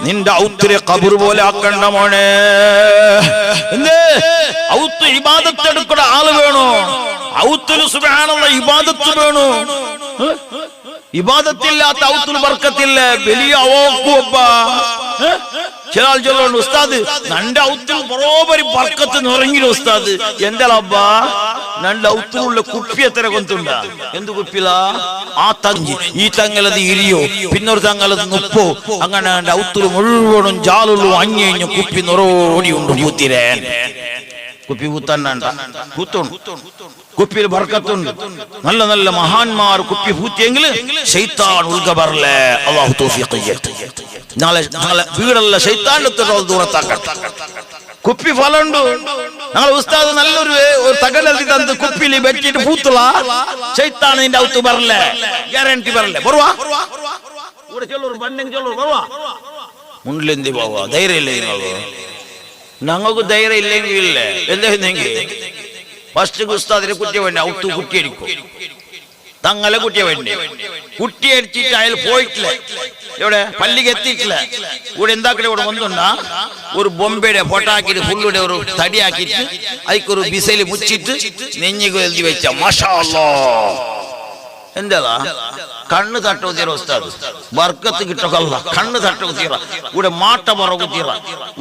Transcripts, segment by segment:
നിന്റെ ഔത്തിരെ ഖബർ പോലെ ആക്കണ്ട മോനെ. ഔത്ത് ഇബാദത്ത് എടുക്കുന്ന ആള് വേണോ? ഔത്തിന് സുബ്ഹാനല്ലാഹ് ഇബാദത്ത് വേണോ? ഇബാദത്തില്ലാത്ത ഔത്തിന് ബർക്കത്തില്ല. വലിയ അവോക്കുവപ്പ ചില ആൾ ചൊല്ലുണ്ട്, ഉസ്താദ് നന്റെ ഔത്തിൽ ബറോബരി ബർക്കത്ത് നിറങ്ങില്ല ഉസ്താദ്. എന്റെ അബ്ബാ നന്റെ ഔത്തിലുള്ള കുപ്പി എത്ര കൊണ്ടുണ്ട? എന്ത് കുപ്പില? ആ തങ്ങി ഈ തങ്ങലത് ഇരിയോ, പിന്നൊരു തങ്ങലത് നുപ്പോ, അങ്ങനെ ഔത്തിൽ മുഴുവനും ജാലുള്ളൂ അഞ്ഞു കുപ്പി നിറോടി ഉണ്ട്. പൂത്തിരേൻ കുപ്പി പൂത്തണ്ട പൂത്തുണ്ട്, കുപ്പിയിൽ ബർക്കത്തുണ്ട്. നല്ല നല്ല മഹാന്മാർ കുപ്പി പൂത്തിയെങ്കിൽ ശൈത്താൻ ഉൾക ബറല്ലേ. അല്ലാഹു തൗഫീഖ് ചെയ്യട്ടെ. നാളെ വീടല്ല ശൈത്താന്റെ ദൂരത്താക്കട്ടെ. കുപ്പി ഫലമുണ്ട്. ഞങ്ങൾ ഉസ്താദ് നല്ലൊരു തകലെഴുതി തന്ന് കുപ്പിയിൽ വെച്ചിട്ട് പൂത്തുള്ള ശൈത്താൻ നിന്റെ ഔത്ത് ബറല്ലേ, ഗ്യാരണ്ടി ബറല്ലേ. ബറുവാ ഇവിടെ ചൊല്ലൂർ ബണ്ടെങ്കിൽ ചൊല്ലൂർ ബറുവാ മുണ്ടിലെന്തി പോവാ. ധൈര്യം ഇല്ലേ നിങ്ങൾ? ഞങ്ങൾക്ക് ധൈര്യം ഇല്ലെങ്കിൽ ഇല്ലേ എന്തെങ്കിൽ ഫസ്റ്റ് ഉസ്താദിനെ കുട്ടിയെ വേണ്ടി ഔത്ത് കുട്ടിയടിക്കും. തങ്ങളെ കുട്ടിയെ വേണ്ടി കുട്ടിയടിച്ചിട്ട് അയാൾ പോയിട്ടില്ല, ഇവിടെ പള്ളിക്ക് എത്തിയിട്ടില്ല. ഇവിടെ എന്താക്കിട്ട് ഇവിടെ വന്നുണ്ടാ ഒരു ബൊമ്പയുടെ പൊട്ടാക്കിട്ട് ഫുള്ളിടെ ഒരു തടിയാക്കിയിട്ട് അതിക്കൊരു ബിസയിൽ മുച്ചിട്ട് നെഞ്ഞിക്ക് എഴുതി വെച്ച മാഷാ അല്ലാഹ്. എന്താ കണ്ണ് തട്ടോ തീറ ഉസ്താദ് ബർക്കത്ത് കിട്ടല്ല. കണ്ണ് തട്ടോ തീറ ഇവിടെ മാട്ട പറവ് തീറ.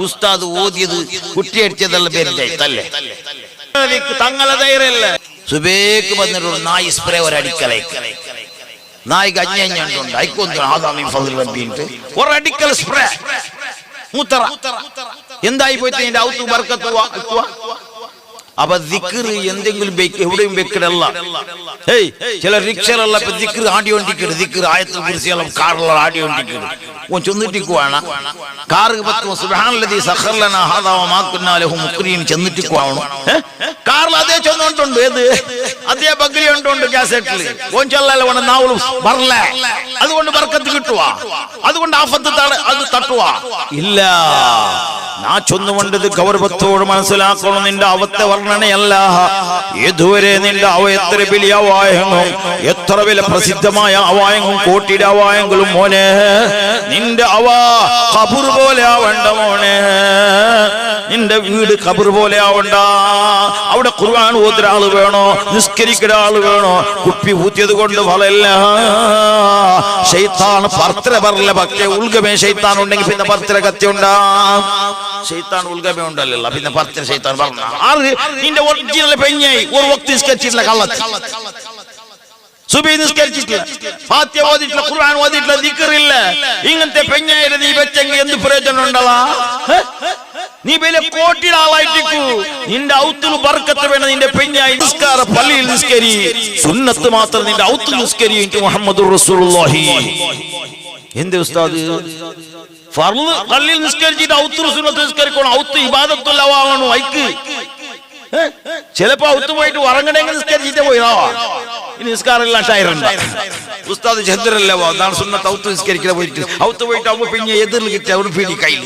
ഉസ്താദ് ഓതിയത് കുട്ടിയടിച്ചതെല്ലാം പേരില്ലേ തല്ലേ തങ്ങളെ ധൈര്യല്ലേ. സുബേക്ക് വന്നിട്ട് ഒരു നായി സ്പ്രേ ഒരടിക്കലേക്ക് നായിക്ക് അഞ്ഞുണ്ട് അയക്കൊന്നു ആദാമി ഫളിൽ വന്നിട്ട് ഒരടിക്കൽ സ്പ്രേ മൂത്തറ എന്തായി പോയിട്ട് അതിന്റെ ഔത്ത് ബർക്കത്ത്. അപ്പൊ ദിക്ർ എന്തെങ്കിലും എവിടെയും വെക്കടല്ല. ചില റിക്ഷകളല്ല ഇപ്പൊ ദിക്ർ ആടിയോണ്ടിക്കട്. ദിക്ർ ആയത്തുൽ കുർസിയെല്ലാം കാറിലുള്ള ആടിയോണ്ടിക്കട്. ഓൻ ചെന്നിട്ടിക്കുവാണ് കാറ് സുബ്ഹാനല്ലദീ സഖറ ലനാ ഹാദാ വമാ കുന്നാ ലഹു മുഖ്രിൻ ചെന്നിട്ടിക്കുവാണ്. കാറിൽ അതേ ചൊന്നുണ്ട്. ഏത് അതേ ബഗ്ലി ഉണ്ട് കാസറ്റിൽ. ഓൻ ചൊല്ലല്ല ഓൻ നാവുൽ ബർല. അതുകൊണ്ട് ബർക്കത്ത് കിട്ടുവാ, അതുകൊണ്ട് ആഫത്ത് അത് തട്ടുവാ ഇല്ല. ഞാൻ ചൊന്നുകൊണ്ടത് ഗൗരവത്തോട് മനസ്സിലാക്കണം. നിന്റെ അവത്തെ വർണ്ണനയല്ല. ഏതുവരെ നിന്റെ അവ എത്ര വലിയ അവായങ്ങളും എത്ര വില പ്രസിദ്ധമായ അവായങ്ങളും കോട്ടിയുടെ അവായങ്ങളും മോനെ നിന്റെ അവ ഖബർ പോലെ ആവണ്ട മോനെ. നിന്റെ വീട് ഖബർ പോലെ ആവണ്ട. അവിടെ ഖുർആൻ ഓതുന്ന ആള് വേണോ, നിസ്കരിക്കുന്ന ആള് വേണോ. കുപ്പി ഊത്തിയത് കൊണ്ട് ഫലമില്ല. ശൈത്താൻ പർത്തര പറല്ല. പക്ഷേ ഉൾഗമേ ശൈത്താൻ ഉണ്ടെങ്കിൽ പിന്നെ പർത്തര കത്തി ഉണ്ടാകും. ശൈത്താൻ ഉൾഗമേ ഉണ്ടല്ലോ പിന്നെ പർത്തര ശൈത്താൻ പറഞ്ഞ ആറ് നിന്റെ ഒറിജിനൽ പെഞ്ഞായി ഒരു വക്തി നിസ്കരിച്ചിട്ടില്ല. കള്ളത്തി സുബഹി നിസ്കരിച്ചിട്ടില്ല, ഫാത്തിഹ ഓതിട്ടില്ല, ഖുർആൻ ഓതിട്ടില്ല, ദിക്റില്ല. ഇങ്ങനത്തെ പെഞ്ഞായിട്ട് നീ വെച്ചെങ്കിൽ എന്ത് പ്രയോജനം ഉണ്ടല്ലോ? നീ വലിയ കോട്ടിയുടെ ആളായിട്ടിക്കൂ. നിന്റെ ഔത്തിൽ ബർക്കത്ത് വേണം. നിന്റെ പെഞ്ഞായി നിസ്കാര പള്ളിയിൽ നിസ്കരി, സുന്നത്ത് മാത്രം നിന്റെ ഔത്തിൽ നിസ്കരി. മുഹമ്മദുർ റസൂലുള്ളാഹി. എന്ത് ഉസ്താദ് ഫർള് പള്ളിയിൽ നിസ്കരിച്ചിട്ട് ഔത്ത് സുന്നത്ത് നിസ്കരിക്കണം. ഔത്ത് ഇബാദത്തുൽ അവാണോ ഐക്ക്. ചിലപ്പോ ഔത്ത് പോയിട്ട് ഉറങ്ങണമെങ്കിൽ നിസ്കരിച്ചിട്ടേ പോയിടാ. ഇനി നിസ്കാരം ഷായറുണ്ട്. ഉസ്താദ് ചന്ദ്രല്ലേ അതാണ് സുന്നത്ത് ഔത്ത് നിസ്കരിക്കാൻ പോയിട്ട് ഔത്ത് പോയിട്ട് ആവുമ്പോ പിന്നെ എതിർന്ന് കിട്ടിയ ഒരു പിടി കയ്യിൽ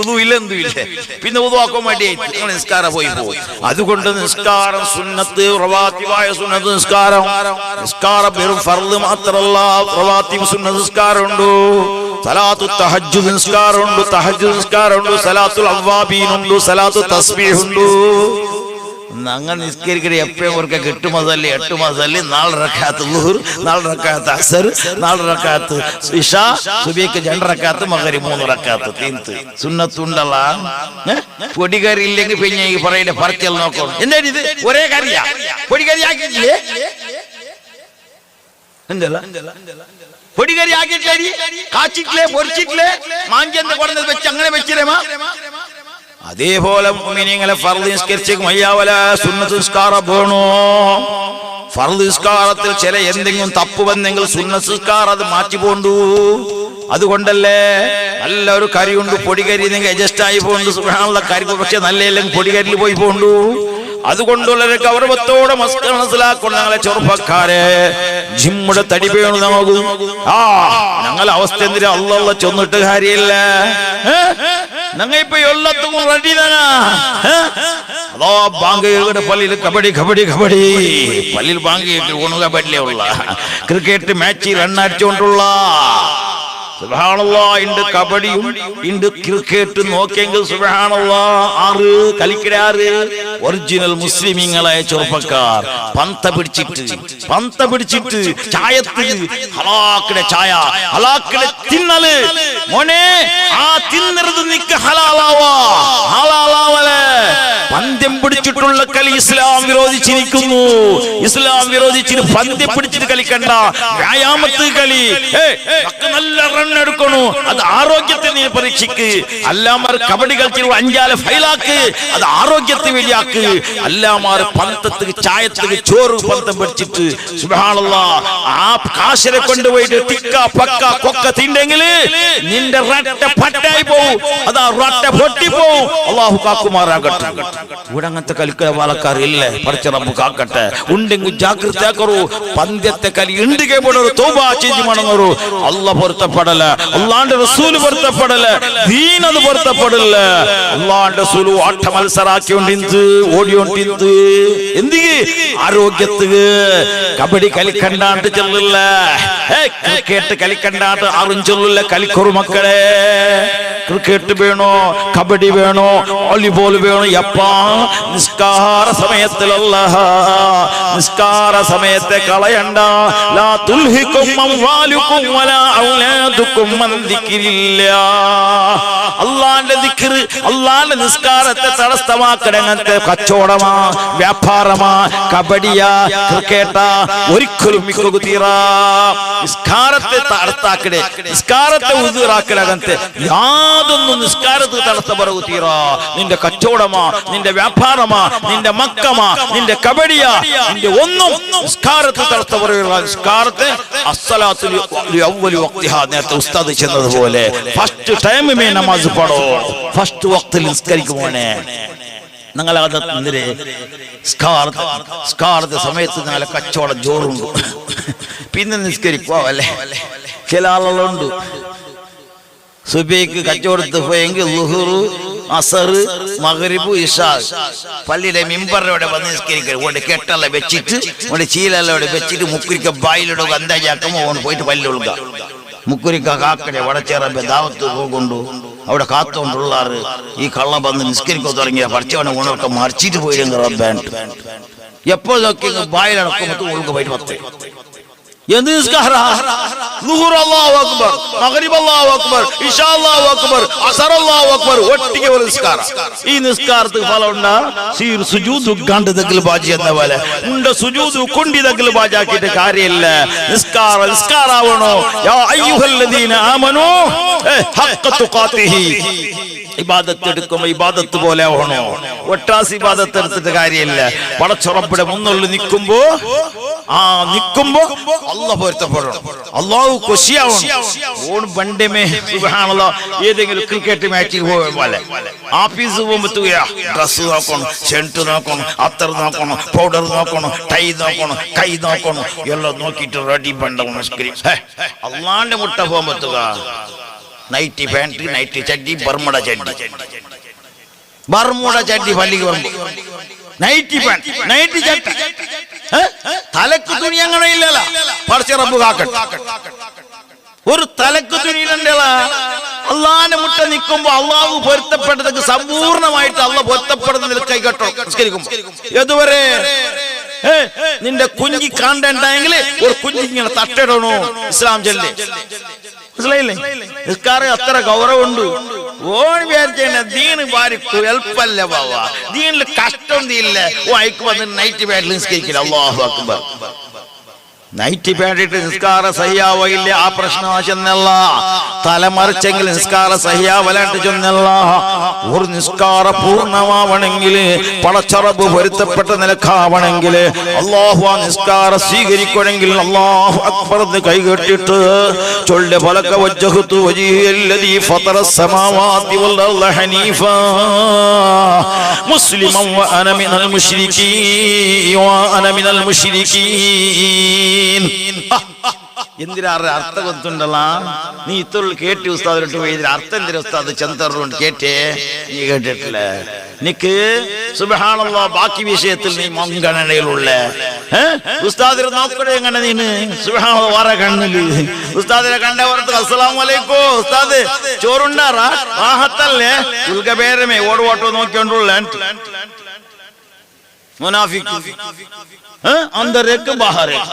ഉദുവില്ല എന്തുമില്ല. പിന്നെ ഉദുവാക്കാൻ വേണ്ടിയായിട്ട് നിസ്കാരം പോയി പോകും. അതുകൊണ്ട് നിസ്കാരം സുന്നത്ത് റവാത്തിബായ സുന്നത്ത് നിസ്കാരം വെറും ഫർള് മാത്രമല്ല. റവാത്തിബ് സുന്നത്ത് നിസ്കാരമുണ്ട്, സലാത്തു തഹജ്ജുദ് നിസ്കാരമുണ്ട്, തഹജ്ജുദ് നിസ്കാരമുണ്ട്, സലാത്തുൽ അവ്വാബീൻ ഉണ്ട്, സലാത്തു തസ്ബീഹ് ഉണ്ട്. അങ്ങനെ നിസ്കരിക്കണ എപ്പോഴും അവർക്ക് 8 മസല്ലി 8 മസല്ലി 4 റക്അത്ത് ളുഹർ, 4 റക്അത്ത് അസ്ർ, 4 റക്അത്ത് ഇശാ, സുബഹിക്ക് 2 റക്അത്ത്, മഗ്രിബ് 3 റക്അത്ത്. തീർത്ത് സുന്നത്തുണ്ടല്ല. പൊടികറി ഇല്ലെങ്കിൽ പിന്നെ ഈ പറയില്ല പറക്കൽ നോക്കണം. എന്താ ഇത് ഒരേ കറിയാ? പൊടികറി ആക്കിയിട്ടില്ലേ? എന്തല്ല പൊടികറി ആക്കിയിട്ടില്ലേ? കാച്ചിട്ടില്ലേ? പൊരിച്ചിട്ടില്ലേ? മാഞ്ചെന്ന് കൊണ്ടത് വെച്ച് അങ്ങനെ വെച്ചിരേമാ. അതേപോലെ മുഅ്മിനീങ്ങളെ ഫർള് നിസ്കരിച്ചേക്കും അയ്യാവല സുന്നത്ത് നിസ്കാരം വേണോ. ഫർള് നിസ്കാരത്തിൽ ചില എന്തെങ്കിലും തപ്പ് വന്നെങ്കിൽ സുന്നത്ത് നിസ്കാരം അത് മാറ്റി പോണ്ടു. അതുകൊണ്ടല്ലേ നല്ലൊരു കരി കൊണ്ട് പൊടികരി അഡ്ജസ്റ്റ് ആയി പോകണ്ടു. സുബ്ഹാനല്ലാഹ് കരി പക്ഷെ നല്ല പൊടികരിയിൽ പോയി പോണ്ടു. അതുകൊണ്ടുള്ള ഗൗരവത്തോടെ മനസ്സിലാക്കണം. ഞങ്ങളെ ചെറുപ്പക്കാരെ ജിമ്മുടെ തടി വേണു നമുക്ക്. ഞങ്ങളെ അവസ്ഥ എന്തിനാ അല്ലാഹ് ചൊന്നിട്ട് കാര്യമില്ല. ഞങ്ങ ഇപ്പൊ എല്ലാത്തും റെഡി തന്നെ അതോ ബാങ്കയുടെ പള്ളിയിൽ കബഡി കബഡി കബഡി പള്ളിയിൽ ബാങ്ക് ഊണുക പറ്റില്ലേ ഉള്ള ക്രിക്കറ്റ് മാച്ച് റണ്ണടിച്ചുകൊണ്ടുള്ള സുബ്ഹാനല്ലാഹ് ഇണ്ട് കബഡിയും ഇണ്ട് ക്രിക്കറ്റ് നോക്കിയെങ്കിൽ സുബ്ഹാനല്ലാഹ് ആറ് കളിക്കാറ് ഒറിജിനൽ മുസ്ലിമീങ്ങളായ ചെറുപ്പക്കാർ പന്ത പിടിച്ചിട്ട് ചായത്തിൽ ഹലാക്കിടെ ചായ ഹലാക്കിടെ തിന്നല് മോനെ ആ തിന്നരുത് നിക്ക് ഹലാലാവലെ പന്ത്യം പിടിച്ചിട്ടുള്ള കളി ഇസ്ലാം വിരോധിച്ചിരിക്കുന്നു. ഇസ്ലാം വിരോധിച്ചിട്ട് പന്ത്യം പിടിച്ചിട്ട് കളിക്കണ്ട, വ്യായാമത്ത് കളി നല്ല റണ്ണെടുക്കണു. അത് ആരോഗ്യത്തെ നീ പരീക്ഷിക്ക്. അല്ലാമാർ കബഡി കളിച്ചിട്ട് 5 ഫൈലാക്ക്, അത് ആരോഗ്യത്തെ വേണ്ടിയാക്ക്. അല്ലാമാർ പന്തത്തിന് ചായത്തിന് ചോറ് പന്തം പിടിച്ചിട്ട് സുബ്ഹാനല്ലാഹ് ആ കാശിനെ കൊണ്ടുപോയിട്ട് ടിക്ക പക്ക കൊക്ക തിണ്ടെങ്കിൽ നിന്റെ റട്ട പട്ടായി പോവും, അതാ റട്ട പൊട്ടി പോവും. അല്ലാഹു കാക്കുമാറാകട്ടെ. ഇവിടെ അങ്ങനത്തെ കളിക്കുന്ന പാലക്കാരില്ലേ, പഠിച്ച റബ്ബ് കാക്കട്ടെ. ഉണ്ടെങ്കിൽ ജാഗ്രത ആക്കറു. പന്ത്യത്തെ കളി ഉണ്ടിಗೆ പോടൊരു തൗബ ചെയ്തു മടങ്ങറു. അല്ലാഹ് പൊരുത്തപ്പെടല, അല്ലാഹുവിന്റെ റസൂൽ പൊരുത്തപ്പെടല, ദീൻ അത് പൊരുത്തപ്പെടല. അല്ലാഹുവിന്റെ റസൂൽ ആട്ട മത്സരാക്കിയോണ്ടിന്ത് ഓടിയോണ്ടിന്ത് എന്തിಗೆ ആരോഗ്യത്തിന്. കബഡി കളിക്കണ്ടാണ്ട് ചെല്ലില്ല, ക്രിക്കറ്റ് കളിക്കണ്ടാണ്ട് ആരും ചെല്ലില്ല. കളിക്കൊരു മക്കളെ, ക്രിക്കറ്റ് വേണോ, കബഡി വേണോ, വോളിബോൾ വേണോ. എപ്പാ നിസ്കാര സമയത്തിലല്ല, നിസ്കാര സമയത്തെ കളയണ്ട. ലാ തുൽഹികും അംവാലുകും വലാ ഔലാദുകും അൻ ദിക്രില്ലാഹ്. അല്ലാഹുവിന്റെ ദിക്ർ, അല്ലാഹുവിന്റെ നിസ്കാരത്തെ തടസ്സമാക്കണങ്ങനത്തെ കച്ചവടമാ, വ്യാപാരമാ, കബഡിയാ, ക്രിക്കറ്റാ ഒരിക്കലും മിക്കു തീരാ. നിസ്കാരത്തെ തടസ്സാക്കണേ, നിസ്കാരത്തെ ഉദീറാക്കണങ്ങനത്തെ യാതൊന്നും നിസ്കാരത്തെ തടസ്സ പറകു തീരാ. നിന്റെ കച്ചവടമാ, നിന്റെ വ്യാപാരമാ, നിന്റെ മക്കമാ, നിന്റെ കബഡിയാ, നിന്റെ ഒന്നും നിസ്കാരത്തെ തടസ്സ പറയുക. നിസ്കാരത്തെ അസ്സലാത്തു അവ്വലി വഖ്തിഹാ, നേരത്തെ ഉസ്താദ് ചെന്നതുപോലെ ഫസ്റ്റ് ടൈമിമേ നമാസ് പഠോ, ഫസ്റ്റ് വക്തിൽ നിസ്കരിക്കുമോനെ. നിങ്ങളെ അതെന്തിരെ സ്കാരത്തെ സമയത്ത് നിങ്ങളെ കച്ചവടം ജോറുണ്ട്, പിന്നെ നിസ്കരിക്കുവോ അല്ലേ? ചില ആളുകളുണ്ട് സുബൈക്ക് കച്ചവടത്ത് പോയെങ്കിൽ ളുഹുർ, അസർ, മഗ്രിബ്, ഇശാ പള്ളിയുടെ മിമ്പറിലൂടെ വന്ന് നിസ്കരിക്കും. ഓടെ കെട്ടെല്ലാം വെച്ചിട്ട് ഓടെ ചീലെല്ലാം വെച്ചിട്ട് മുക്കുരിക്ക ബായിലൂടെ അന്താജാക്കുമ്പോൾ ഓൺ പോയിട്ട് പള്ളിയൊളുക. മുക്കുരിക്ക കാക്കടെ വടച്ചേറമ്പെ ദാവത്ത് കൊണ്ടു അവിടെ കാത്തോണ്ടുള്ളാറ് ഈ കള്ള വന്ന് നിസ്കരിക്കാൻ തുടങ്ങിയ പഠിച്ചവനെ ഉണർക്കം മറിച്ചിട്ട് പോയില്ലെങ്കിൽ റബ്ബാൻ എപ്പോൾ നോക്കി ബായിലടക്കുമ്പോൾ ഉൾക്ക് പോയിട്ട് പത്തേ എന്ത് നിസ്കാര? ളുഹുർ അല്ലാഹു അക്ബർ, മഗ്രിബ് അല്ലാഹു അക്ബർ, ഇശാ അല്ലാഹു അക്ബർ, അസർ അല്ലാഹു അക്ബർ ഒട്ടിಗೆ ഒരു നിസ്കാര. ഈ നിസ്കാരത്തിന് ഫലമുണ്ടാ? സീർ സുജൂദ് ഗണ്ട് ദഗ്ൽ ബാജി എന്ന പോലെ ഉണ്ട സുജൂദ് കൊണ്ടി ദഗ്ൽ ബാജാക്കിയിട്ട് കാര്യമില്ല. നിസ്കാരാവണോ? യാ അയ്യുഹല്ലദീന ആമനൂ ഹഖ്ക തുഖാതിഹി. ഇബാദത്ത് എടുക്കുമ്പോ ഇബാദത്ത് പോലെ ആവണോ? ഒട്ടാസ് ഇബാദത്ത് എടുത്തിട്ട് കാര്യമില്ല. പടച്ചുറപ്പിടെ മുന്നിൽ നിൽക്കുമ്പോ നിൽക്കുമ്പോ അല്ലാഹു പൊരുത്തപ്പെടണം, അല്ലാഹു ഖുശിയാവണം. ഓൺ ബണ്ടമേ സുബ്ഹാനല്ലാഹ് ഏതെങ്കിലും ക്രിക്കറ്റ് മാച്ചിൽ പോയ പോലെ ആഫീസ് പോകുമ്പോ ഡ്രസ് നോക്കണം, ഷർട്ട് നോക്കണം, അത്തർ നോക്കണം, പൗഡർ നോക്കണം, ടൈ നോക്കണം, കൈ നോക്കണം, എല്ലാം നോക്കിയിട്ട് റെഡി പണ്ടം അള്ളാന്റെ മുട്ട പോകുമ്പോ നൈറ്റി പാന്റ്, നൈറ്റി ചഡ്ഡി, ബർമുഡ ചഡ്ഡി പള്ളിക്ക് വരുമ്പോ നൈറ്റി പാന്റ്, നൈറ്റി ചഡ്ഡി, തലക്ക് തുണി അങ്ങനെ ഇല്ലല്ല. പഠിച്ച റബ്ബ് കാക്കട്ടെ. ഒരു തലക്ക് തുണിയിലല്ല. അള്ളാന്റെ മുട്ട നിൽക്കുമ്പോ അള്ളാഹു പൊരുത്തപ്പെട്ടതൊക്കെ സമ്പൂർണമായിട്ട് അള്ളാഹ് പൊരുത്തപ്പെടുന്നതിൽ കൈകെട്ടോ നിസ്കരിക്കുമ്പോ. എതുവരെ നിന്റെ കുഞ്ഞി കാണണ്ടെങ്കിൽ ഒരു കുഞ്ഞിങ്ങനെ തട്ടിടണോ ഇസ്ലാം ചൊല്ലി. മനസ്സിലായില്ലേ? നിസ്കാരം അത്ര ഗൗരവമുണ്ട്. ഓൺ വിചാരിച്ച ദീന് ഭാരിക്കു എളുപ്പല്ല ബാവ, ദീനിൽ കഷ്ടം തീയില്ല. ഓ അയക്ക് വന്ന് നൈറ്റ് പാഡിൽ നിസ്കരിക്കില്ല. അല്ലാഹു അക്ബർ. നൈറ്റ് പാഡിട്ട് നിസ്കാര സഹിയാവില്ല, ആ പ്രശ്നം ചെന്നല്ല. തലമറിച്ചെങ്കിൽ നിസ്കാര സഹിയാവലായിട്ട് ചെന്നല്ല. ഒരു നിസ്കാര പൂർണ്ണമാവണമെങ്കിൽ, പടച്ചറബ് പൊരുത്തപ്പെട്ട നിലക്കാവണമെങ്കിൽ, അല്ലാഹു ആ നിസ്കാരം സ്വീകരിക്കണമെങ്കിൽ അല്ലാഹു അക്ബർ എന്ന് കൈകെട്ടിട്ട് ചൊല്ല് ഫലക വജ്ജഹ്തു വജ്ഹിയല്ലദീ ഫതറസ് സമാവാതി വൽ അർള ഹനീഫാ മുസ്ലിമൻ വഅന മിനൽ മുശ്രികീൻ. എന്തിനാറ് അർത്ഥം ಗೊತ್ತುಂಟಲ್ಲ നീ ഇത്രയുള്ള കേട്ടി ഉസ്താദിട്ട് പോയി ഇതിന് അർത്ഥം എന്തിനാ ഉസ്താദ് ചന്തറുകൊണ്ട് കേട്ടേ നീ കേട്ടിട്ടില്ല നിക്ക് സുബ്ഹാനല്ലാഹ് ബാക്കി വിഷയത്തിൽ നീ മുൻഗണനയിലുള്ള ഉസ്താദിനെ നോക്കണേ എങ്ങനെ നീന് സുബ്ഹാനല്ലാഹ് വേറെ കണ്ണില് ഉസ്താദിനെ കണ്ടവർക്ക് അസ്സലാമു അലൈക്കും ഉസ്താദ് ചോറുണ്ടാറാ റാഹത്തല്ലേ ഉൽഗബേരമേ ഓടുവോട്ടോ നോക്കിക്കൊണ്ടുള്ള മുനാഫിക് अंदर एक बाहर एक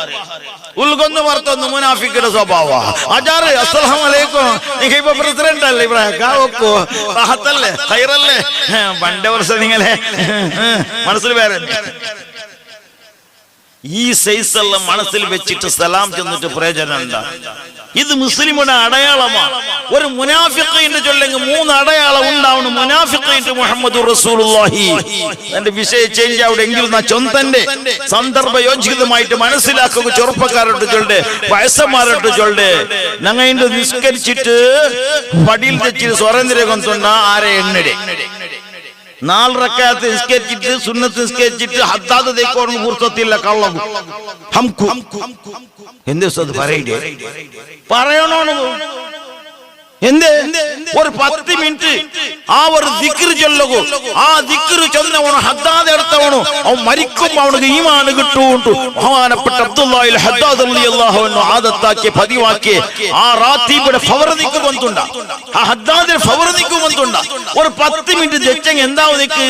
उल्गोंद मरतोंद मुनाफिकರ ಸ್ವಭಾವ ಅಜಾರ್ ಅಸ್ಸಲಾಮು ಅಲೈಕುಂ ನೀವು ಇಬ್ಬ ಪ್ರೆಸಿಡೆಂಟ್ ಅಲ್ಲ ಇಬ್ರಾಹಿಂ ಕಾವಕ್ಕೋ ರಾಹತಲ್ಲೇ ಖೈರಲ್ಲೇ ಬಂಡೆ ವರ್ಷ ನಿങ്ങളെ മനസ്സിൽ വേറെ ഈ സൈസല്ല മനസ്സിൽ വെച്ചിട്ട് സലാം ചെന്നിട്ട് പ്രയോജനം എന്താ ഇത് മുസ്ലിമുടെ അടയാളമാണ് ഒരു മുനാഫിഖിന്റെ ചൊല്ലെങ്കിൽ 3 അടയാളം ഉണ്ടാവണം മുനാഫിഖിന്റെ മുഹമ്മദുർ റസൂലുള്ളാഹി എന്റെ വിഷയം ചേഞ്ച് ആവുടെങ്കിൽ നാ ചൊന്തന്റെ സന്ദർഭയോജിതമായിട്ട് മനസ്സിലാക്കുക ചെറുപ്പക്കാരോട് ചൊല്ലെ വയസ്സന്മാരോട് ചൊല്ലെ ഞങ്ങൾ ഇന്ന് നിസ്കരിച്ചിട്ട് പടിയിൽ തെച്ചിട്ട് സ്വരന്തിരകൊണ്ടുണ്ട ആരെ എണ്ണടെ 4 റക്അത്ത് നിസ്കരിച്ചിട്ട് സുന്നത്ത് നിസ്കരിച്ചിട്ട് ഹദ്ദാദ് ദേക്കോർന്ന് ഫുർസത്തില്ല കള്ളു ഹംകു എന്ത് ഉസ്താദ് പറയേ പറയണോ എന്ത് ഒരു 10 മിനിറ്റ് ആ ഒരു ദിക്ർ ചൊല്ലുകോ ആ ദിക്ർ ചൊല്ലവണോ ഹദ്ദാദ് എടുത്തവണോ അവൻ മരിക്കുമ്പോൾ അവനക്ക് ഈമാൻ കിട്ടും ബഹുമാനപ്പെട്ട അബ്ദുല്ലാഹിൽ ഹദ്ദാദ് റളിയല്ലാഹു അൻഹു ആദത്താക്കി പതിവാക്കി ആ റാത്തീബിയുടെ ഫവർദിക്ക് വന്നുണ്ട ആ ഹദ്ദാദിന്റെ ഫവർദിക്ക് വന്നുണ്ട ഒരു 10 മിനിറ്റ് തെച്ചെങ്കിൽ എന്താവും നിക്ക്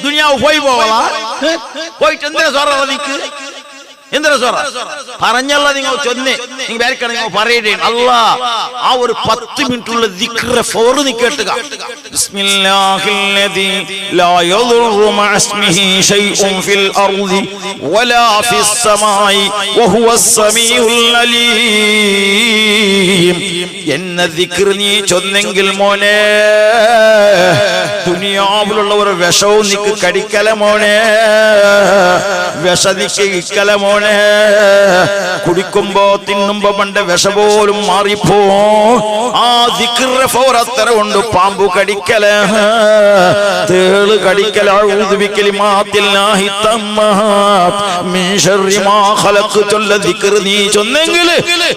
ദുനിയാവ് പോയി പോവലാ പോയിട്ട് എന്തിനാ സോറ ദിക്ക് എന്തിനാ സോറ പറഞ്ഞല്ല നിങ്ങൾ ചൊന്നെ നിങ്ങൾ വേർക്കണം നിങ്ങൾ പറയേ അല്ലാ ആ ഒരു 10 മിനിറ്റുള്ള ദിക്ർ ഫൗറ് കേട്ടുക ബിസ്മില്ലാഹില്ലദീ ലാ യദുറു മഅസ്മിഹി ശൈഉൻ ഫിൽ അർളി വലാ ഫിസ് സമായി വഹുവസ് സമീഉൽ അലീം എന്ന ദിക്ർ നീ ചൊന്നെങ്കിൽ മോനെ ദുനിയാവിലുള്ള ഒരു വിഷവും നിക്ക് കടിക്കല മോനെ വിഷനിക്ക് ഇക്കല മോനെ കുടിക്കുമ്പോ തിന്നുമ്പോ പണ്ട് വിഷ പോലും മാറിപ്പോ ആ ദിക്റിന്റെ ഫൗറത്തര കൊണ്ട് പാമ്പു കടിക്കല തേള് കടിക്കല അഊദു ബികലിമാത്തില്ലാഹി തമ്മാത്ത് മിൻ ശർരി മാ ഖലഖ് ചൊല്ല ദിക്ർ നീ ചൊന്നെങ്കിൽ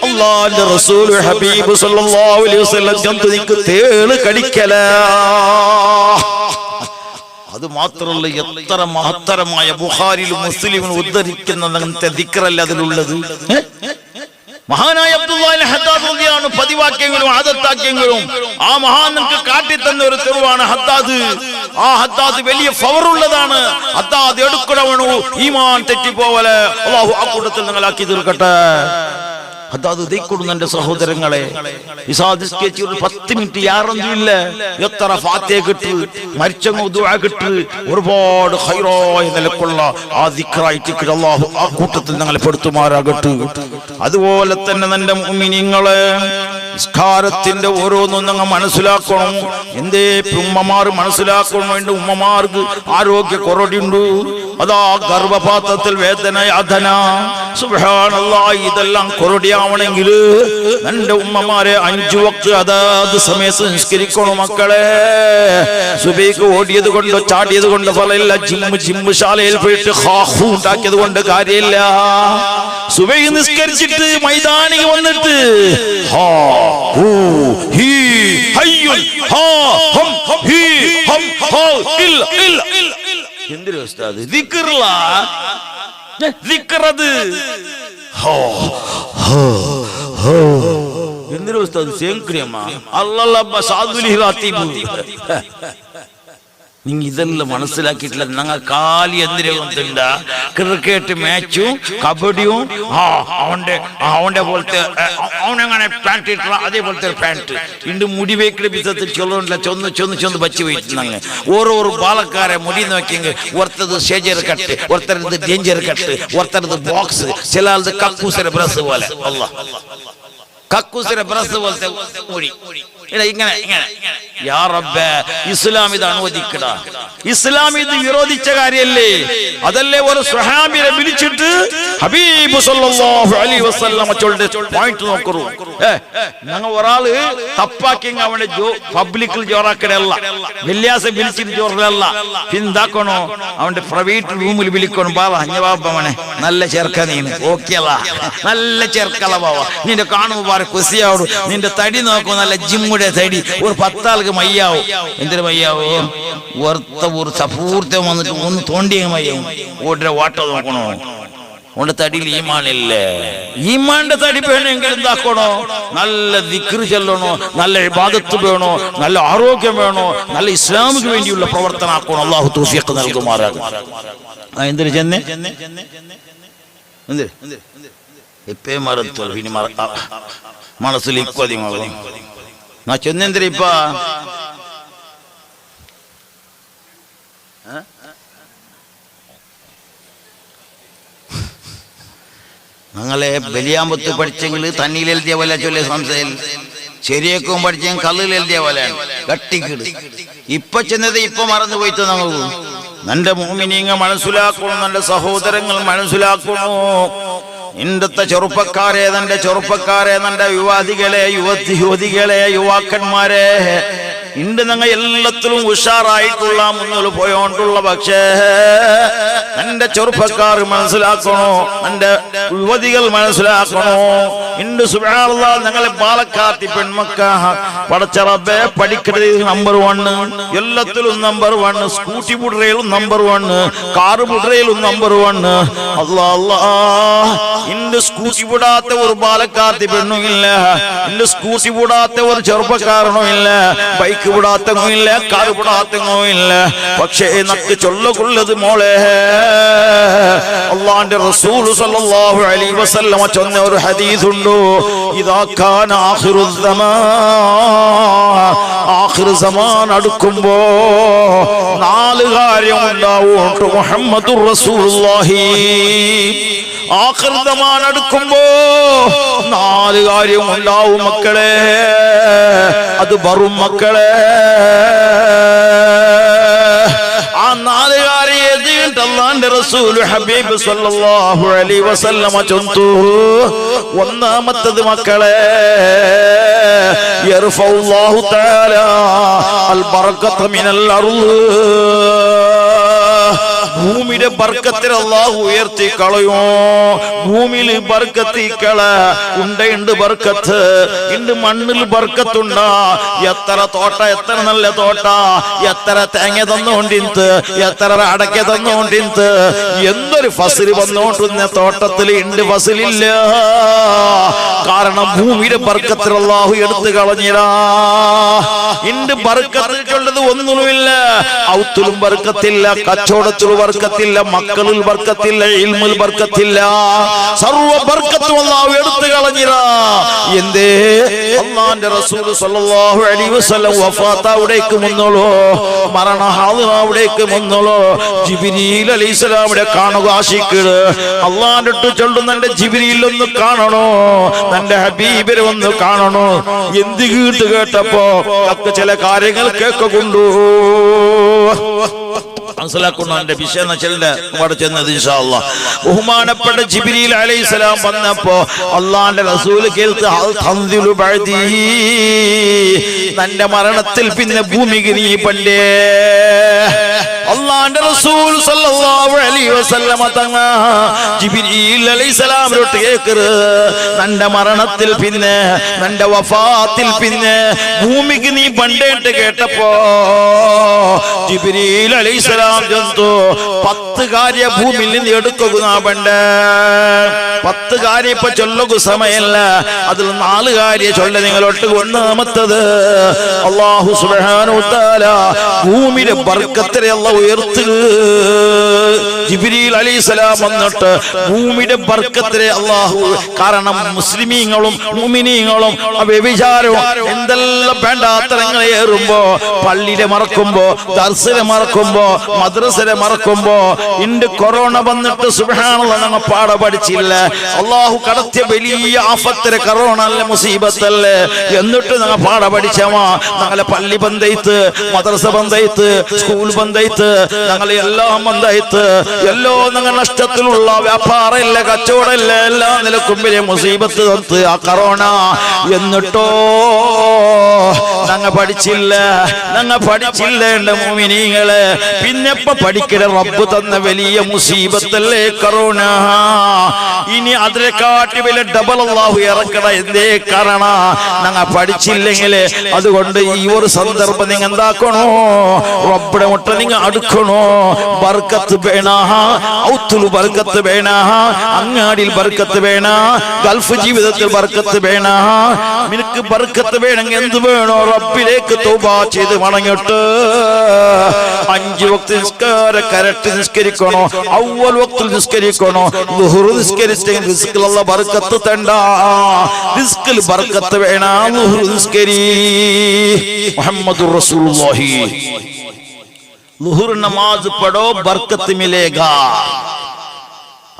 അല്ലാഹുവിന്റെ റസൂൽ ഹബീബ് സല്ലല്ലാഹു അലൈഹി വസല്ലം ചൊല്ല് നിക്ക് തേള് കടിക്കല അത് മാത്രമല്ല എത്ര മഹത്തരമായ ബുഖാരിയിലും മുസ്ലിമിലും ഉദ്ധരിക്കുന്ന ദിക്റല്ല അതിലുള്ളത് മഹാനായ അബ്ദുല്ലാഹിൽ ഹദ്ദാദ് റളിയല്ലാഹു പതിവാക്കിയെങ്കിലും ആദത്താക്കിയെങ്കിലും ആ മഹാൻ നമുക്ക് കാട്ടിത്തന്ന ഒരു തെരുവാണ് ഹദ്ദാദ് ആ ഹദ്ദാദ് വലിയ പവറുള്ളതാണ് ഹദ്ദാദ് എടുക്കണവണു ഈമാൻ തെറ്റിപ്പോവലെ അല്ലാഹു ആ കൂട്ടത്തിൽ നിങ്ങളാക്കി തീർക്കട്ടെ ഹദ്ദാദ് ദൈക്കൊടുന്ന എന്റെ സഹോദരങ്ങളെ ഒരു 10 മിനിറ്റ് യാറൊന്നുമില്ല എത്ര ഫാത്തിഹ കിട്ടു മരിച്ചങ്ങ് ദുആ കിട്ടു ഒരുപാട് ഖൈറായ നിലക്കുള്ള ആ ദിക്റായിട്ട് അല്ലാഹു ആ കൂട്ടത്തിൽ ഞങ്ങളെ പെടുത്തുമാറാകട്ടെ അതുപോലെ തന്നെ എൻ്റെ മുഅ്മിനീങ്ങളെ നിസ്കാരത്തിന്റെ ഓരോന്നും നിങ്ങൾ മനസ്സിലാക്കണം എന്തേ ഉമ്മമാർ മനസ്സിലാക്കണം വേണ്ടി ഉമ്മമാർക്ക് ആരോഗ്യ കുറവുണ്ട് അതാ ഗർഭപാത്രത്തിൽ വേദന യാതന സുബ്ഹാനല്ലാഹ് ഇതെല്ലാം കുറവുടിയാവണമെങ്കിൽ എൻ്റെ ഉമ്മമാരെ 5 വക്ത് അതാത് സമയത്ത് നിസ്കരിക്കണം മക്കളെ സുബഹിക്ക് ഓടിയത് കൊണ്ടോ ചാടിയത് കൊണ്ടോ ഫലമില്ല ജിമ്മ് ശാലയിൽ പോയിട്ട് ഹാഹു ഉണ്ടാക്കിയത് കൊണ്ട് കാര്യമില്ല സുബഹി നിസ്കരിച്ചിട്ട് മൈതാനിക്ക് വന്നിട്ട് ഹാ ഹൂ ഹീ ഹയ്യുൻ ഹാ ഹം ഹീ ഹം ഹാ ഇല്ല ഇല്ല എന്തൊരു ഉസ്താദ് ദിക്റല്ല ദിക്റത് ഹോ ഹോ ഹോ എന്തൊരു ഉസ്താദ് സേങ്ക്രിയമ്മ അല്ലല്ല സാദുലി റാത്തീബ് നിങ്ങൾ ഇതെല്ലാം മനസ്സിലാക്കിയിട്ടില്ല ഞങ്ങൾ കാലി എന്തിനുണ്ട ക്രിക്കറ്റ് മാച്ചും കബഡിയും അവന്റെ പോലത്തെ അവനെങ്ങനെ പാൻറ് ഇട്ടുള്ള അതേപോലത്തെ പാൻറ് ഇണ്ട് മുടി വെക്കുന്ന ബിസത്തിൽ ചൊല്ലുന്നില്ല ചൊന്ന് വച്ച് പോയിട്ടുണ്ടെങ്കിൽ ഓരോ ബാലക്കാരെ മുടി നോക്കിയെങ്കിൽ ഒരുത്തത് ഷേജർ കട്ട് ഒരുത്തരത് ഡേഞ്ചർ കട്ട് ഒരുത്തരത് ബോക്സ് ചില കക്കൂസര ബ്രസ് പോലെ അല്ല കക്കൂസര ബ്രസ് പോലത്തെ മുടി ഇങ്ങനെ യാ റബ്ബേ ഇസ്ലാം ഇത് അനുവദിക്കടാ ഇസ്ലാം ഇത് വിരോധിച്ച കാര്യല്ലേ? അതല്ലേ ഒരു സ്വഹാബിയെ വിളിച്ചിട്ട് ഹബീബ് സല്ലല്ലാഹു അലൈഹി വസല്ലം ചൊല്ലുന്ന പോയിന്റ് നോക്കൂ. ഞങ്ങൾ ഒരാള് തപ്പാക്കിയെങ്കിൽ അവന്റെ പബ്ലിക്കിൽ ജോറാക്കടല്ല, വെള്ളിയാഴ്ച വിളിച്ചിട്ട് ജോറല്ല, പിന്താക്കണോ അവന്റെ പ്രൈവേറ്റ് റൂമിൽ വിളിക്കണം. ബാബ അഞ്ഞവാബനെ നല്ല ചേർക്ക, നീ ഓക്കെ അല്ല, നല്ല ചേർക്കല ബാബ, നിന്റെ കാണുമ്പോ പാറ കുസിയാവും, നിന്റെ തടി നോക്കും നല്ല ജിമ്മുടെ തടി, ഒരു 10 ആൾക്ക് മയ്യാവും. എന്തിനു മയ്യാവോ? ഒരു സപൂർത്തം വന്നിട്ട് ഒന്ന് തോണ്ടിയ മയ്യാവും. ഓടിന്റെ വാട്ട നോക്കണോ? ഓന്റെ തടിയിൽ ഈമാനില്ലേ? ഈമാന്റെ തടി വേണമെങ്കിൽ എന്താക്കണോ? നല്ല ദിക്റ് ചൊല്ലണോ, നല്ല ഇബാദത്ത് വേണോ, നല്ല ആരോഗ്യം വേണോ, നല്ല ഇസ്ലാമിക്ക് വേണ്ടിയുള്ള പ്രവർത്തനം ആക്കണോ. അല്ലാഹു തൗഫീഖ് നൽകുമാറാകും. എന്തിനു ചെന്നേ ഇപ്പേ മറത്തോൾ ഇനി മനസ്സിൽ ഇക്കൊതിങ്ങളും നാ ചെന്നെന്തിരി ഇപ്പ ഞങ്ങളെ ബലിയാമ്പത്ത് പഠിച്ചെങ്കിൽ തണ്ണിയിൽ എഴുതിയ പോലെ ചൊല്ലിയ സംശയം, ശരിയേക്കും പഠിച്ചെങ്കിൽ കല്ലിൽ എഴുതിയ പോലെയാണ് കട്ടിക്കിട്. ഇപ്പൊ ചെന്നത് ഇപ്പൊ മറന്നു പോയിട്ട് നമുക്ക് നിന്റെ മുഅ്മിനീങ്ങൾ മനസ്സിലാക്കണം, നിന്റെ സഹോദരങ്ങൾ മനസ്സിലാക്കണോ. ഇന്നത്തെ ചെറുപ്പക്കാരെ, നിന്റെ ചെറുപ്പക്കാരെ, നിന്റെ യുവാതികളെ, യുവതികളെ, യുവാക്കന്മാരെ, ഇണ്ട് ഞങ്ങൾ എല്ലാത്തിലും ഉഷാറായിട്ടുള്ള മുന്നിൽ പോയോണ്ടുള്ള, പക്ഷേ എന്റെ ചെറുപ്പക്കാർ മനസ്സിലാക്കണോ, എന്റെ യുവതികൾ മനസ്സിലാക്കണോ. ഇണ്ട് സുബ്ഹാനല്ലാഹ് ഞങ്ങളെ പാലക്കാട്ടി പെൺമക്ക പടച്ച റബ്ബേ പഠിക്കണത് നമ്പർ 1, എല്ലാത്തിലും നമ്പർ 1, സ്കൂട്ടി പുടറയിലും നമ്പർ 1, കാറ് പുടറയിലും നമ്പർ 1. അല്ലാ ഇണ്ട് സ്കൂട്ടി വിടാത്ത ഒരു പാലക്കാട്ടി പെണ്ണും ഇല്ല, ഇണ്ട് സ്കൂട്ടി വിടാത്ത ഒരു ചെറുപ്പക്കാരനും ഇല്ല, ബൈക്ക് വിടാത്തങ്ങോ ഇല്ല, കാറ് വിടാത്തങ്ങോ ഇല്ല. പക്ഷേ നക്ക് ചൊല്ലുള്ളത് മോളെ, അല്ലാഹുവിന്റെ റസൂൽ സല്ലല്ലാഹു അലൈഹി വസല്ലം ചൊന്ന ഒരു ഹദീസ് ഉണ്ട്. ഇദാ കാന ആഖിറുൽ സമാൻ, ആഖിറു സമാൻ അടുക്കുമ്പോ 4 കാര്യം ഉണ്ടാവും. മുഹമ്മദുർ റസൂലുള്ളാഹി. ആഖിറു സമാൻ അടുക്കുമ്പോ 4 കാര്യം ഉണ്ടാവും മക്കളെ, അത് വരും മക്കളെ. ആ 4 കാര്യം അല്ലാഹുവിന്റെ റസൂൽ ഹബീബ് സല്ലല്ലാഹു അലൈഹി വസല്ലം ചൊന്നു. ഒന്നാമത്തത് മക്കളെ, യർഫഉല്ലാഹു തആല അൽ ബറകത മിനൽ അർള്, ഭൂമിയുടെ ബർക്കത്തിൽ അല്ലാഹു ഉയർത്തി കളയോ. ഭൂമിയിൽ ബർക്കത്തിക്കള ഉണ്ട് ബർക്കത്ത്, ഇണ്ട് മണ്ണിൽ ബർക്കത്തുണ്ടാ. എത്ര തോട്ട, എത്ര നല്ല തോട്ട, എത്ര തേങ്ങ തന്നോണ്ടിന്ത്, എത്ര അടക്ക തന്നോണ്ടിന്ത്, എന്തൊരു ഫസില് വന്നോണ്ടുന്ന തോട്ടത്തിൽ ഇണ്ട് ഫസിലില്ല. കാരണം ഭൂമിയുടെ ബർക്കത്തിൽ അല്ലാഹു എടുത്തു കളഞ്ഞിരാ. ഇണ്ട് ബർക്കത്തിൽ ചൊല്ലത് ഒന്നുമില്ല. ഔത്തിലും ബർക്കത്തില്ല, കച്ചവടത്തിലും ബർക്കത്തില്ല, മക്കളിൽ ബർക്കത്തില്ല, ഇൽമിൽ ബർക്കത്തില്ല, സർവ്വ ബർക്കത്തും അല്ലാഹു എടുത്തു കളഞ്ഞിരാ. എന്തേ? അല്ലാഹുവിന്റെ റസൂൽ സല്ലല്ലാഹു അലൈഹി വസല്ലം വഫാത്താവുടേക്ക് മുന്നോളോ, മരണഹാദിറാവുടേക്ക് മുന്നോളോ, ജിബ്രീൽ അലൈഹിസ്സലാമിനെ കാണുക ആശിക്കട്. അല്ലാഹുവിന്റെ അടുത്ത് ചൊല്ലുന്ന ജിബ്രീൽ ഒന്ന് കാണണോ, തന്റെ ഹബീബിനെ ഒന്ന് കാണണോ. എന്ത് കേട്ടപ്പോ ചില കാര്യങ്ങൾ കേൾക്കൊണ്ടു മനസ്സിലാക്കുന്നു. എന്റെ വിഷയം അവിടെ ചെന്നത് ഇൻഷാ അല്ലാഹ്. ബഹുമാനപ്പെട്ട ജിബ്രീൽ അലൈഹിസ്സലാം വന്നപ്പോ അല്ലാഹുവിന്റെ റസൂൽ കേൾത്ത്, തൻസിലു ബഅദി, തന്റെ മരണത്തിൽ പിന്നെ ഭൂമിക്ക് നീ പണ്ടേ. അല്ലാഹുവിന്റെ റസൂൽ സല്ലല്ലാഹു അലൈഹി വസല്ലം തങ്ങ ജിബ്രീൽ അലൈഹിസ്സലാമിനോട് കേൾക്കറ്, തന്റെ മരണത്തിൽ പിന്നെ, തന്റെ വഫാത്തിൽ പിന്നെ ഭൂമിക്ക് നീ പണ്ടേട്ട് കേട്ടപ്പോ ജിബ്രീൽ അലൈഹിസ്സലാം ജന്തു 10 കാര്യ ഭൂമിയിൽ നിന്ന് എടുക്കുക പണ്ട്. 10 കാര്യം ഇപ്പൊ ചൊല്ലുക സമയമല്ല, അതിൽ 4 കാര്യം ചൊല്ല നിങ്ങളൊട്ട്. ഒന്നാമത്തത്, അല്ലാഹു സുബ്ഹാനഹു വ തആല ഭൂമിയുടെ ബർക്കത്തിനെ അല്ലാഹു ഉയർത്തുക. ജിബ്രീൽ അലൈഹിസ്സലാം വന്നിട്ട് ഭൂമിയുടെ ബർക്കത്തിനെ അല്ലാഹു, കാരണം മുസ്ലിമീങ്ങളും മുഅ്മിനീങ്ങളും വ്യഭിചാരവും എന്തെല്ലാം വേണ്ടാത്തരങ്ങൾ ഏറുമ്പോ, പള്ളിയെ മറക്കുമ്പോ, ദർസിനെ മറക്കുമ്പോ, മദ്രസയെ മറക്കുമ്പോ, ഇണ്ട് കൊറോണ വന്നിട്ട് സുബ്ഹാനല്ലാഹ് നമ്മ പാഠ പഠിച്ചില്ല. അല്ലാഹു കടത്തിയ വലിയ ആഫത്തിലെ കൊറോണ അല്ലേ, മുസീബത്തല്ലേ. എന്നിട്ട് ഞങ്ങൾ പാഠ പഠിച്ചവാ, ഞങ്ങളെ പള്ളി ബന്ധയിത്ത്, മദ്രസ ബന്ധയിത്ത്, സ്കൂൾ ബന്ധയിത്ത്, എന്തായിട്ട് ഞങ്ങളെ എല്ലാം എന്തായിട്ട് എല്ലോ നിങ്ങൾ നഷ്ടത്തിലുള്ള വ്യാപാരമില്ല കച്ചവടമില്ല എല്ലാം നിലക്കും വലിയ മുസീബത്ത് തത്ത് ആ കറോണ. എന്നിട്ടോ ഞങ്ങ പഠിച്ചില്ല എന്റെ മുഅ്മിനീങ്ങളെ. പിന്നെപ്പ പഠിക്കണ റബ്ബ് തന്ന വലിയ മുസീബത്തല്ലേ കറോണ. ഇനി അതിനെക്കാട്ടി വലിയ ഡബിൾ അല്ലാഹു ഇറക്കണ എന്തേ കാരണ ഞങ്ങ പഠിച്ചില്ലെങ്കിൽ. അതുകൊണ്ട് ഈ ഒരു സന്ദർഭം നിങ്ങൾ എന്താക്കണോ, റബ്ബിടെ മുട്ട നിങ്ങൾ അടുക്കണോ. ബർക്കത്ത് വേണ, ഔത്തുൽ ബർക്കത്ത് വേണ, അങ്ങാടിയിൽ ബർക്കത്ത് വേണ, ഗൾഫ് ജീവിതത്തിൽ ബർക്കത്ത് വേണ. നിനക്ക് ബർക്കത്ത് വേണമെങ്കിൽ എന്ത് വേണോ, റബ്ബിലേക്ക് തൗബ ചെയ്ത് മടങ്ങിട്ട് 5 വക്ത് നിസ്കാരം കറക്റ്റ് നിസ്കരിക്കണോ. അവ്വൽ വക്തിൽ നിസ്കരിക്കണോ. ളുഹർ നിസ്കരിച്ചെങ്കിൽ റിസ്കിൽ അല്ലാഹ് ബർക്കത്ത് തണ്ട. റിസ്കിൽ ബർക്കത്ത് വേണ. ളുഹർ നിസ്കരി. മുഹമ്മദുർ റസൂലുള്ളാഹി. ളുഹർ നമാസ് പഠോ ബർക്കത്ത് മിലേഗാ.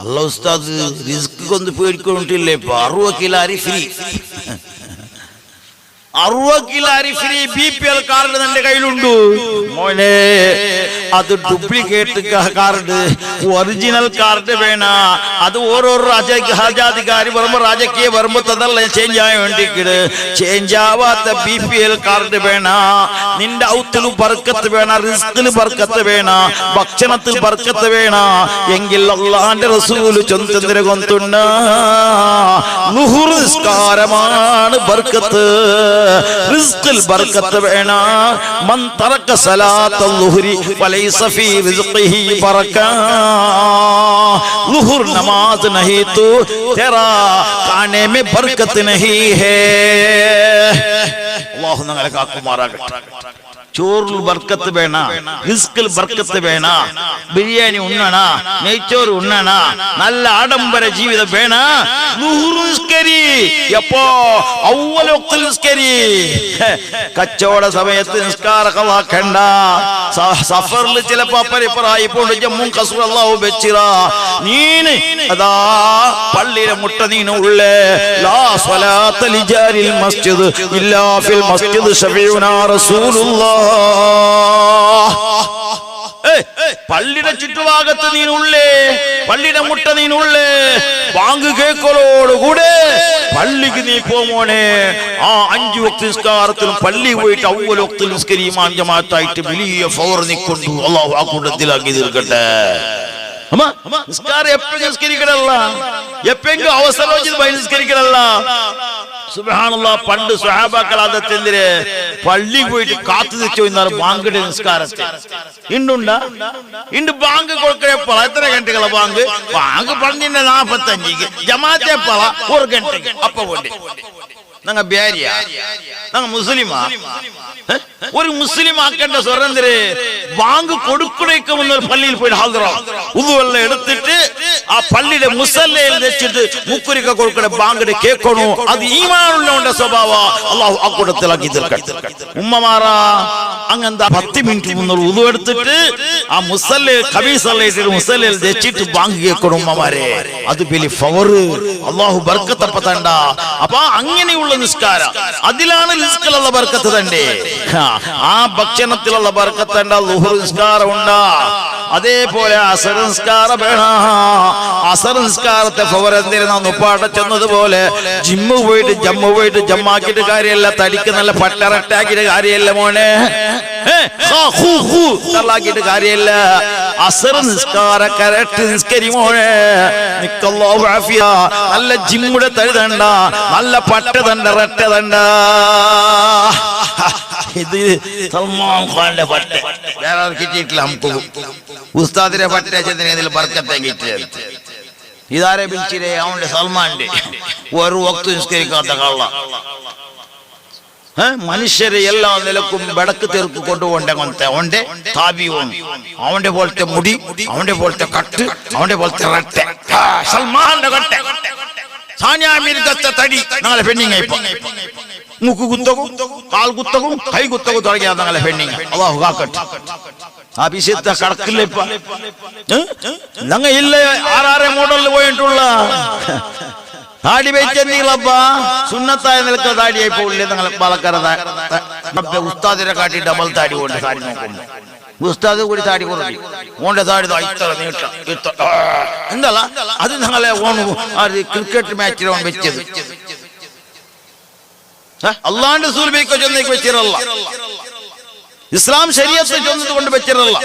അല്ലാഹ് ഉസ്താദ് റിസ്ക് കൊണ്ട് പേടിക്കൊണ്ടില്ലേ? 60 കിലോ അരി ഫ്രീ, 60 കിലോ അരി ഫ്രീ. BPL കാർഡ് എന്റെ കയ്യിലുണ്ട് മോനെ. അത് ഡ്യൂപ്ലിക്കേറ്റ് കാർഡ്, ഒറിജിനൽ കാർഡ് വേണ. അത് ഓരോരോ രാജാധികാരി വരുമ്പോ രാജകീയ വരുമ്പോ തന്നല്ല ചേഞ്ച് ആയ വേണ്ടിക്കിട്. ചേഞ്ച് ആവാത്ത BPL കാർഡ് വേണ. നിന്റെ ഔത്തിൽ ബർക്കത്ത് വേണ, റിസ്കിൽ ബർക്കത്ത് വേണ, ഭക്ഷണത്തിൽ ബർക്കത്ത് വേണ. എങ്കിൽ അല്ലാഹുവിന്റെ റസൂൽ ചൊന്തര കൊന്തുണ്ട ളുഹർ നിസ്കാരമാണ് ബർക്കത്ത്. റിസ്കിൽ ബർക്കത്ത് വേണ. മൻ തറക സലാത്തുൽ ളുഹ്രി ഫലൈസ ഫീ റിസ്ഖിഹി ബറക. ളുഹർ നമാസ് नहीं तो तेरा खाने में बरकत नहीं है. അല്ലാഹു ഞങ്ങളെ കാക്കുമാറാകട്ടെ. ചോറിൽ ബർക്കത്ത് വേണ, റിസ്കിൽ ബർക്കത്ത് വേണ. ബിരിയാണി ഉണ്ണണ, നെയ്ച്ചോറ് ഉണ്ണണ, നല്ല ആഡംബര ജീവിതം വേണ. ളുഹർ നിസ്കരി. എപ്പോ? അവ്വൽ വക്തിൽ നിസ്കരി. കച്ചവട സമയത്ത് നിസ്കാരം കളാക്കണ്ട. സഫറിൽ ചിലപ്പോ പരിപ്പറായി പോണ്ട് ജമ്മു കസൂർ അല്ലാഹു വെച്ചിറ. നീന് അതാ പള്ളിയുടെ മുട്ട നീന് ഉള്ളേ. ലാ സ്വലാത്ത ലിജാരിൽ മസ്ജിദ് ഇല്ലാ ഫിൽ മസ്ജിദ് ശഫീഉനാ റസൂലുള്ളാഹ്. പള്ളിയുടെ ചുറ്റുഭാഗത്ത് നീനുള്ളേ, പള്ളിയുടെ മുട്ട നീനുള്ളേ. ബാങ്ക് കേക്കലോടുകൂടെ പള്ളിക്ക് നീ പോമോനെ. ആ 5 വക്ത് നിസ്കാരത്തിലും പള്ളി പോയിട്ട് അവ്വൽ വക്തിൽ നിസ്കരി. ഇമാം ജമാഅത്തായിട്ട് വലിയ ഫൗർ നിക്കൊണ്ട് അല്ലാഹു ആ കൂട്ടത്തിലാക്കി തീർക്കട്ടെ. നിസ്കാരം എപ്പോഴും നിസ്കരിക്കണല്ല, എപ്പെങ്കിലും അവസരോചിതമായി നിസ്കരിക്കണല്ല. സുബ്ഹാനല്ലാഹ്. പണ്ട് സ്വഹാബാക്കൾ അതെന്തിരെ പള്ളി പോയിട്ട് കാത്തു നിൽച്ചു എന്നാണ് ബാങ്കിന്റെ നിസ്കാരത്തെ. ഇണ്ടുണ്ടാ? ഇണ്ട് ബാങ്ക് കൊടുക്കണേപ്പള എത്ര ഗಂಟೆಗಳ ബാങ്ക്? ബാങ്ക് 12:45 ജമാഅത്തെ പള 1 ഗಂಟೆಗೆ. അപ്പ പോണ്ടി ഞങ്ങ ബേരിയാ, ഞങ്ങ മുസ്ലിമാ. ഒരു മുസ്ലിം ആക്കേണ്ട സ്വരന്തര് ബാങ്ക് കൊടുക്കണേക്ക് മുന്നേ പള്ളിയിൽ പോയി ഹാജറാവും. ഉദുവെല്ലാം എടുത്തിട്ട് ആ പള്ളിയുടെ മുസല്ലയിൽ വെച്ചിട്ട് മുക്കുരിക്ക കൊടുക്കണ ബാങ്കിന്റെ കേൾക്കണു. അത് ഈമാനുള്ള സ്വഭാവ. അല്ലാഹു ആ കൂട്ടത്തിലാക്കി തീർക്കട്ടെ. ഉമ്മമാറാ അങ്ങന്താ 10 മിനിറ്റ് മുന്നേ ഉദു എടുത്തിട്ട് ആ മുസല്ലയിൽ ഖബീസല്ലയിൽ മുസല്ലയിൽ വെച്ചിട്ട് ബാങ്ക് കേൾക്കണം ഉമ്മമാരെ. അത് വലിയ ഫവറ്. അല്ലാഹു ബർക്കത്ത് തണ്ട. അപ്പൊ അങ്ങനെയുള്ള നിസ്കാരം, അതിലാണ് റിസ്കിലുള്ള ബർക്കത്ത് തന്റെ. ആ ഭക്ഷണത്തിലുള്ള ബർക്കത്ത് തണ്ട. ളുഹർ നിസ്കാരം ഉണ്ടാ. അതേപോലെ അസർ നിസ്കാരം വേണം. അസർ നിസ്കാരത്തെ ഫവർ എന്തിനാന്ന് ഉപ്പാട ചെന്നതുപോലെ ജിമ്മ് പോയിട്ട് ജമ്മാക്കിയിട്ട് കാര്യമല്ല. തടിക്ക് നല്ല പട്ടറട്ടാക്കിയിട്ട് കാര്യമല്ല മോനെ. ാക്കിയിട്ട് കാര്യമല്ല. അസർ നിസ്കാര കറക്റ്റ് നിസ്കരി മോനെ. നല്ല ജിമ്മുടെ തടി തണ്ട, നല്ല പട്ട തണ്ട, റട്ട തണ്ട. ഇത് സൽമാൻ ഖാന്റെ പട്ട വേറെ കിട്ടിയിട്ടില്ല. നമുക്ക് ഉസ്താദിന്റെ പട്ട ചെന്നതിൽ ബർക്കത്തെ കിട്ടിയത്. ഇതാരെ വിളിച്ചില്ലേ? അവന്റെ സൽമാന്റെ ഒരു വക്ത് നിസ്കരിക്കാത്ത കള്ള. മനുഷ്യരെ എല്ലാ നിലക്കും വടക്ക് തീർക്ക് കൊണ്ടുപോകണ്ടേ കൊണ്ടേ. അവന്റെ താബിയും, അവന്റെ പോലത്തെ മുടി, അവന്റെ പോലത്തെ കട്ട്, അവന്റെ പോലത്തെ റട്ട. സൽമാന്റെ കട്ട സാന്യാമിരുഗത്തെ തടി ഞങ്ങളെ പെണ്ണിങ്ങ. ഇപ്പൊ മൂക്ക് കുത്തകും, കാൽ കുത്തകും, കൈ കുത്തകും തുടങ്ങിയ ഞങ്ങളെ പെണ്ണിങ്ങ. അല്ലാഹു കാക്കട്ടെ. ആ വിഷയത്തെ കടക്കില്ല. ഇപ്പൊ ഞങ്ങ ഇല്ല ആറാറെ മോഡലിൽ പോയിട്ടുള്ള താടി വെച്ചെന്തെങ്കിലപ്പ സുന്നത്തായ നിലക്ക് താടിയായി പോകില്ലേ? നിങ്ങൾ പാലക്കാര ഉസ്താദിനെ കാട്ടി ഡബിൾ താടി കൊണ്ട് താടി നോക്കുമ്പോ ഉസ്താദ് കൂടി താടി കുറഞ്ഞു ഓന്റെ താടി ഇത്ര നീട്ട എന്തല്ല അത് ഞങ്ങളെ ഓണു അത് ക്രിക്കറ്റ് മാച്ചിലാണ് വെച്ചത്. അള്ളാന്റെ റസൂലിലേക്ക് ചെന്നേക്ക് വെച്ചിരല്ല, ഇസ്ലാം ശരീഅത്ത് ചെന്നത് കൊണ്ട് വെച്ചിരല്ല.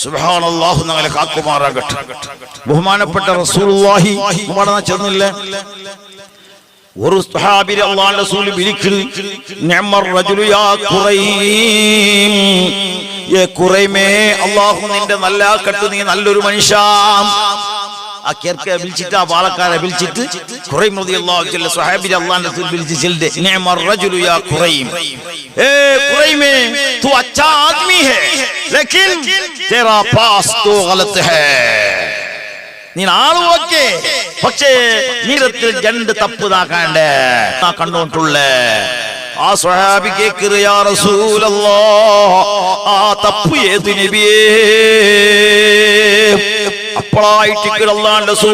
സുബ്ഹാനല്ലാഹ്, ഞങ്ങളെ കാക്കുമാറാകട്ടെ. ബഹുമാനപ്പെട്ട റസൂലുള്ളാഹി ചെന്നില്ലേ, ഒരു സ്വഹാബി അല്ലാഹുവിന്റെ റസൂൽ വിളിക്കുന്നു, നിഅമർ റജുലു യാ ഖുറൈം, യേ ഖുറൈമേ, അല്ലാഹു നിന്റെ നല്ല കട്ടു, നീ നല്ലൊരു മനുഷ്യ. ആ കേർക്കെ വിളിച്ചിട്ട്, ആ പാലക്കാരെ വിളിച്ചിട്ട് ഖുറൈം റളിയല്ലാഹു അൻഹു സ്വഹാബി അല്ലാഹുവിന്റെ റസൂൽ വിളിച്ചിട്ട്, നിഅമർ റജുലു യാ ഖുറൈം, ഏ ഖുറൈമേ, തൂ അച്ഛാ ആദ്മി ഹൈ ലേകിൻ തേരാ പാസ് തോ ഗലത് ഹൈ. നീ ആള് ഓക്കേ, പക്ഷേ നീരത്തിൽ രണ്ട് തപ്പ് താക്കാണ്ടേ കണ്ടോണ്ടുള്ള. ആ സ്വഹാബി കേക്കുറ, യാ റസൂലല്ലാഹ്, ആ തപ്പ് ഏത് നബിയേ? അപ്പോഴായിട്ട് അല്ലാഹുവിന്റെ റസൂൽ